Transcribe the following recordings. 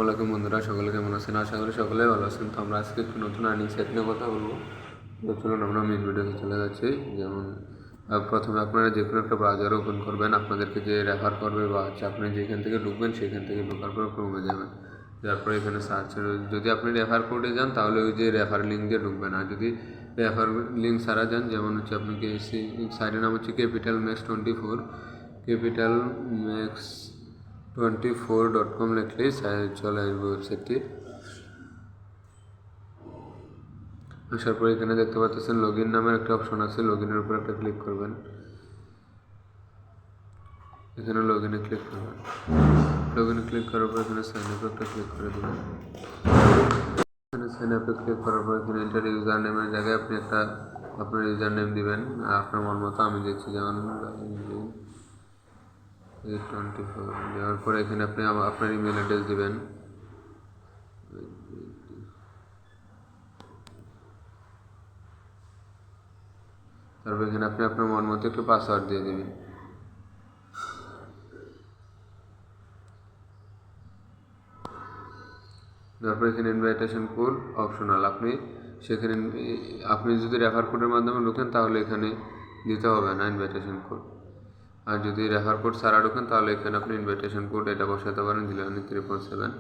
আসসালামু আলাইকুম বন্ধুরা, সকলে কেমন আছেন? আশা করি সকলেই ভালো আছেন। তো আমরা আজকে একটু নতুন আর্নিং সেট নিয়ে কথা বলবো। তো চলুন আমরা মেন ভিডিওতে চলে যাচ্ছি। যেমন প্রথমে আপনারা যে কোনো একটা ব্রাউজার ওপেন করবেন, আপনাদেরকে যে রেফার করবে বা আপনি যেখান থেকে ঢুকবেন সেখান থেকে ঢোকার পর ক্রমে যাবেন। তারপরে এখানে সার্চ, যদি আপনি রেফার কোডে যান তাহলে ওই যে রেফার লিঙ্ক দিয়ে ঢুকবেন, আর যদি রেফার লিঙ্ক ছাড়া যান, যেমন হচ্ছে আপনি সাইটের নাম হচ্ছে capital max 24, capital max 24.com লিখলেই চলে আসবে ওয়েবসাইটটি। আসার পর এখানে দেখতে পাচ্ছেন লগ ইন নামের একটা অপশন আছে, লগ ইনের উপর একটা ক্লিক করবেন। এখানে লগ ইনে ক্লিক করবেন। লগ ইনে ক্লিক করার পর এখানে সাইন আপে একটা ক্লিক করে দেবেন। এখানে সাইন আপে ক্লিক করার পর এখানে এন্টার ইউজার নেমের জায়গায় আপনি একটা আপনার ইউজার নেম দিবেন, আপনার মন মতো। আমি দিচ্ছি যেমন 24। দেওয়ার পরে এখানে আপনি আপনার ইমেল অ্যাড্রেস দিবেন। তারপর এখানে আপনি আপনার মন মতো একটু পাসওয়ার্ড দিয়ে দেবেন। তারপর এখানে ইনভাইটেশন কোড অপশনাল, সেখানে আপনি যদি রেফার কোডের মাধ্যমে ঢোকেন তাহলে এখানে দিতে হবে না ইনভাইটেশন কোড, আর যদি রেফার কোড ছাড়া ঢোকেন তাহলে এখানে আপনি ইনভাইটেশন কোড এটা বসাতে পারেন 09347।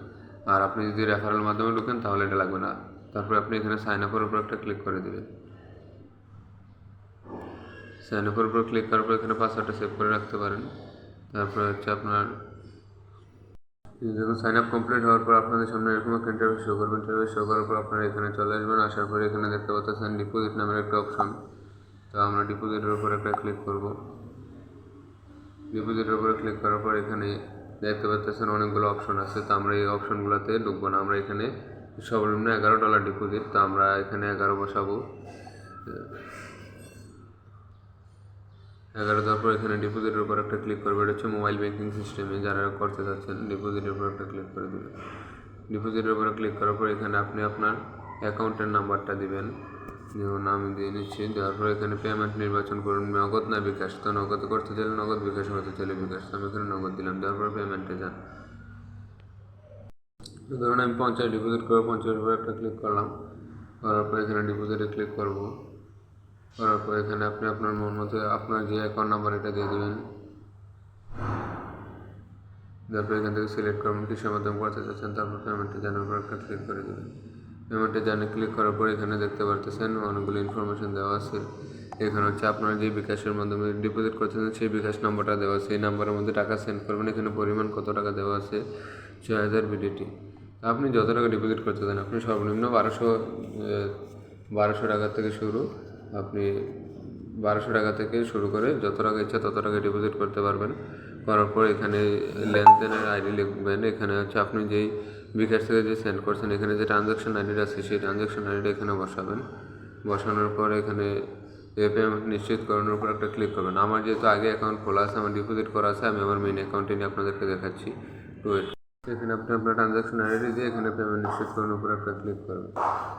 আর আপনি যদি রেফারের মাধ্যমে ঢোকেন তাহলে এটা লাগবে না। তারপর আপনি এখানে সাইন আপের উপর একটা ক্লিক করে দেবেন। সাইন আপের উপর ক্লিক করার পর এখানে পাসওয়ার্ডটা সেভ করে রাখতে পারেন। তারপর হচ্ছে আপনার যখন সাইন আপ কমপ্লিট হওয়ার পর আপনাদের সামনে এরকম একটা ইন্টারভিউ শো করবেন। ইন্টারভিউ শো করার পর আপনারা এখানে চলে আসবেন। আসার পরে এখানে দেখতে পাচ্ছেন ডিপোজিট নামের একটা অপশন। তো আমরা ডিপোজিটের উপর একটা ক্লিক করব। ডিপোজিটের উপরে ক্লিক করার পর এখানে দেখতে পাচ্ছেন অনেকগুলো অপশন আছে। তো আমরা এই অপশনগুলোতে ঢুকবো না, আমরা এখানে সর্বনিম্ন $11 ডিপোজিট, তো আমরা এখানে 11 বসাবো। 11 দেওয়ার পর এখানে ডিপোজিটের উপর একটা ক্লিক করবে। এটা হচ্ছে মোবাইল ব্যাঙ্কিং সিস্টেমে যারা করতে চাচ্ছেন, ডিপোজিটের উপর একটা ক্লিক করে দেবেন। ডিপোজিটের উপরে ক্লিক করার পর এখানে আপনি আপনার অ্যাকাউন্টের নাম্বারটা দিবেন, যেমন আমি দিয়ে নিচ্ছি। দেওয়ার পর এখানে পেমেন্ট নির্বাচন করুন, নগদ না বিকাশ। তো নগদ করতে চাইলে নগদ, বিকাশ করতে চাইলে বিকাশ। তো আমি এখানে নগদ দিলাম। দেওয়ার পর পেমেন্টে যান। ধরুন আমি 50 ডিপোজিট করবো, 50 উপরে একটা ক্লিক করলাম। করার পর এখানে ডিপোজিটে ক্লিক করব। করার পর এখানে আপনি আপনার মন মতো আপনার যে অ্যাকাউন্ট নাম্বার এটা দিয়ে দেবেন। তারপর এখান থেকে সিলেক্ট করবেন কিসের মাধ্যমে করতে চাচ্ছেন। তারপর পেমেন্টে জানার পর একটা ক্লিক করে দেবেন। পেমেন্টে জানে ক্লিক করার পর এখানে দেখতে পারতেছেন অনেকগুলো ইনফরমেশন দেওয়া আছে। এখানে হচ্ছে আপনার যে বিকাশের মাধ্যমে ডিপোজিট করতেছেন সেই বিকাশ নাম্বারটা দেওয়া আছে, এই নাম্বারের মধ্যে টাকা সেন্ড করবেন। এখানে পরিমাণ কত টাকা দেওয়া আছে, 6000 বিডিটি। আপনি যত টাকা ডিপোজিট করতে চান, আপনি সর্বনিম্ন 1200 টাকা থেকে শুরু, আপনি 1200 টাকা থেকে শুরু করে যত টাকা ইচ্ছা তত টাকা ডিপোজিট করতে পারবেন। করার পর এখানে লেনদেনের আইডি লিখবেন। এখানে হচ্ছে আপনি যেই বিকাশ থেকে যে সেন্ড করছেন এখানে যে ট্রানজ্যাকশন আইডিটা আছে সেই ট্রানজ্যাকশন আইডিটা এখানে বসাবেন। বসানোর পর এখানে পেমেন্ট নিশ্চিতকরণের উপর একটা ক্লিক করবেন। আমার যেহেতু আগে অ্যাকাউন্ট খোলা আছে, আমার ডিপোজিট করা আছে, আমি আমার মেইন অ্যাকাউন্টে নিয়ে আপনাদেরকে দেখাচ্ছি। তো এখানে আপনি আপনার ট্রানজ্যাকশন আইডি দিয়ে এখানে পেমেন্ট নিশ্চিতকরণের উপর একটা ক্লিক করবেন।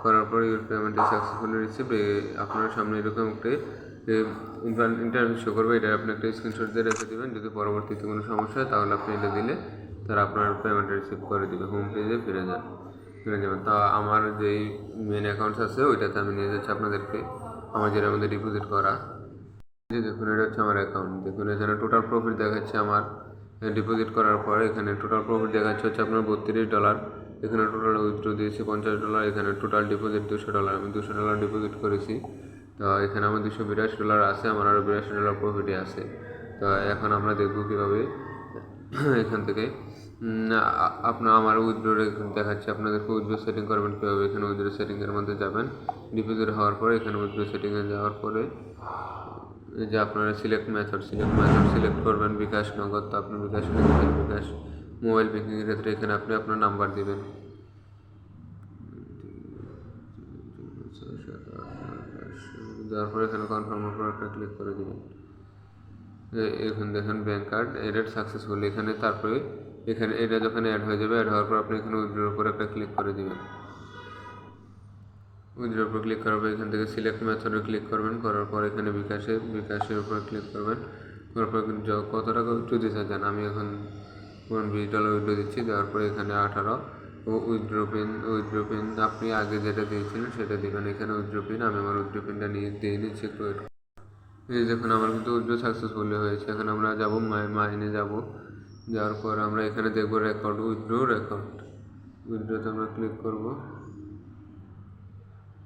করার পর your payment is successfully received. আপনার সামনে এরকম একটা ইন্টারভিউ শো করবে। এটা আপনি একটা স্ক্রিনশট দিয়ে রেখে দেবেন। যদি পরবর্তীতে কোনো সমস্যা হয় তাহলে আপনি এটা দিলে তারা আপনার পেমেন্ট রিসিভ করে দেবে। হোম পেজে ফিরে যাবেন। তা আমার যেই মেন অ্যাকাউন্টস আছে ওইটাতে আমি নিয়ে যাচ্ছি আপনাদেরকে, আমার যেটার মধ্যে ডিপোজিট করা। দেখুন এটা হচ্ছে আমার অ্যাকাউন্ট। দেখুন এখানে টোটাল প্রফিট দেখাচ্ছে আমার ডিপোজিট করার পরে। এখানে টোটাল প্রফিট দেখাচ্ছে হচ্ছে আপনার $32। এখানে টোটাল উইথড্র দিয়েছি $50। এখানে টোটাল ডিপোজিট $200। আমি $200 ডিপোজিট করেছি। তো এখানে আমার $282 আছে, আমার আরও $82 প্রফিটে আছে। তো এখন আমরা দেখব কীভাবে এখান থেকে আমার উইথড্র দেখাচ্ছে। আপনাদেরকে উইথড্র সেটিং করবেন কীভাবে। এখানে উইথড্র সেটিংয়ের মধ্যে যাবেন। ডিপোজিট হওয়ার পরে এখানে উইথড্র সেটিংয়ে যাওয়ার পরে এই যে আপনারা সিলেক্ট মেথড সিলেক্ট করবেন, বিকাশ, নগদ। তো আপনি বিকাশ লিখবেন, বিকাশ। মোবাইল ব্যাঙ্কিংয়ের ক্ষেত্রে এখানে আপনি আপনার নাম্বার দেবেন। দেওয়ার পরে এখানে কনফার্মের উপর একটা ক্লিক করে দেবেন। এখন দেখেন ব্যাঙ্ক কার্ড এডেড সাকসেসফুল। এখানে তারপরে এখানে এটা যখন অ্যাড হয়ে যাবে, অ্যাড হওয়ার পর আপনি এখানে উইথড্রোর উপর একটা ক্লিক করে দেবেন। উইথড্রোর উপর ক্লিক করার পর এখান থেকে সিলেক্ট মেথডে ক্লিক করবেন। করার পর এখানে বিকাশের উপর ক্লিক করবেন। করার পর কত টাকা উইথড্রো দিতে চান, আমি এখন $20 উইথড্রো দিচ্ছি। দেওয়ার পরে এখানে 18 ও উইথড্র পিন আপনি আগে যেটা দিয়েছিলেন সেটা দিবেন। এখানে উইথড্র পিন আমি আমার উইথড্র পিনটা দিয়ে নিচ্ছি, একটু ওয়েট। এই দেখুন আমার কিন্তু উইথড্র সাকসেসফুলি হয়েছে। এখন আমরা যাব মাইনে যাব, যাওয়ার পর আমরা এখানে দেখব রেকর্ড উইথড্রতে আমরা ক্লিক করব।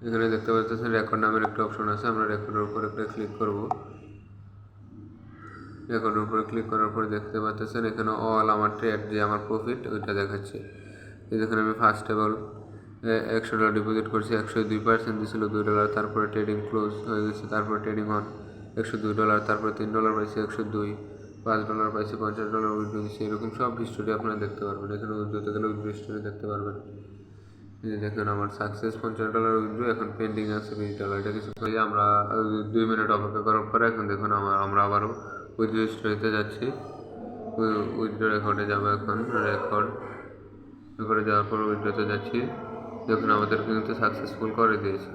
এখানে দেখতে পাচ্ছেন রেকর্ড নামের একটা অপশন আছে, আমরা রেকর্ডের উপর একটা ক্লিক করব। রেকর্ডের উপরে ক্লিক করার পরে দেখতে পাচ্ছেন এখানে অল আমার ট্রেড যে আমার প্রফিট ওইটা দেখাচ্ছে। এই দেখুন আমি ফার্স্ট অফ অল $100 ডিপোজিট করছি, 102% দিয়েছিল $2, তারপরে ট্রেডিং ক্লোজ হয়ে গেছে, তারপরে ট্রেডিং অন $102, তারপরে $3 পাইছি 102, $5 পাইছি, $50 উইথড্র দিচ্ছি। এরকম সব হিস্টোরি আপনারা দেখতে পারবেন। এখানে উইথড্রতে গেলে উইথড্র হিস্টোরি দেখতে পারবেন। এই যে দেখুন আমার সাকসেস $50 উইথড্র, এখন পেন্ডিং আছে $20। এটা কিছু করে আমরা 2 মিনিট অপেক্ষা করার পরে এখন দেখুন আমরা আবারও উইথড্র হিস্টোরিতে যাচ্ছি। উইথড্র রেকর্ডে যাবো, এখন রেকর্ডে যাওয়ার পর উইথড্রতে যাচ্ছি। দেখুন আমাদের কিন্তু সাকসেসফুল করে দিয়েছে।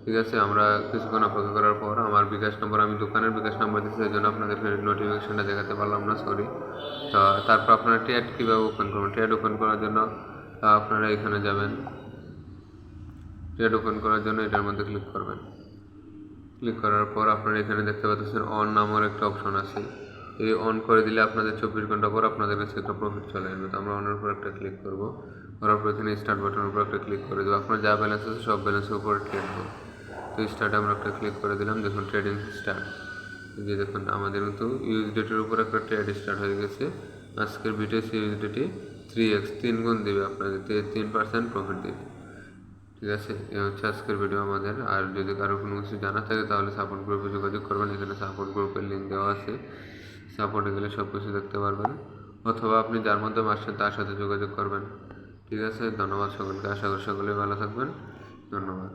ঠিক আছে, আমরা কিছুক্ষণ অপেক্ষা করার পর আমার বিকাশ নম্বর, আমি দোকানের বিকাশ নম্বর দিচ্ছি, সেই জন্য আপনাদেরকে নোটিফিকেশনটা দেখাতে পারলাম না, সরি। তো তারপর আপনারা ট্রেড কীভাবে ওপেন করবেন, ট্রেড ওপেন করার জন্য আপনারা এখানে যাবেন। ট্রেড ওপেন করার জন্য এটার মধ্যে ক্লিক করবেন। ক্লিক করার পর আপনারা এখানে দেখতে পাচ্ছেন অন নামের একটা অপশন আছে। এই অন করে দিলে আপনাদের 24 ঘন্টা পর আপনাদের কাছে একটা প্রফিট চলে আসবে। তো আমরা অনের উপর একটা ক্লিক করব, করার পর এখানে স্টার্ট বাটনের উপর একটা ক্লিক করে দেবো। আপনার যা ব্যালেন্স আছে সব ব্যালেন্সের উপরে ট্রেড হবে। তো স্টার্টে আমরা একটা ক্লিক করে দিলাম, দেখুন ট্রেডিং স্টার্ট। যে দেখুন আমাদের কিন্তু ইউএসডিটির উপর একটা ট্রেড স্টার্ট হয়ে গেছে। আজকের বিটিএস ইউএসডিটি 3x 3 গুণ দেবে আপনাদের, 3% প্রফিট দেবে। ঠিক আছে, এ হচ্ছে আজকের ভিডিও আমাদের। আর যদি কারো কোনো কিছু জানা থাকে তাহলে সাপোর্ট গ্রুপে যোগাযোগ করবেন। এখানে সাপোর্ট গ্রুপের লিঙ্ক দেওয়া আছে, সাপোর্টে গেলে সব কিছু দেখতে পারবেন, অথবা আপনি যার মাধ্যমে আসছেন তার সাথে যোগাযোগ করবেন। ঠিক আছে, ধন্যবাদ সকলকে, আশা করি সকলেই ভালো থাকবেন। ধন্যবাদ।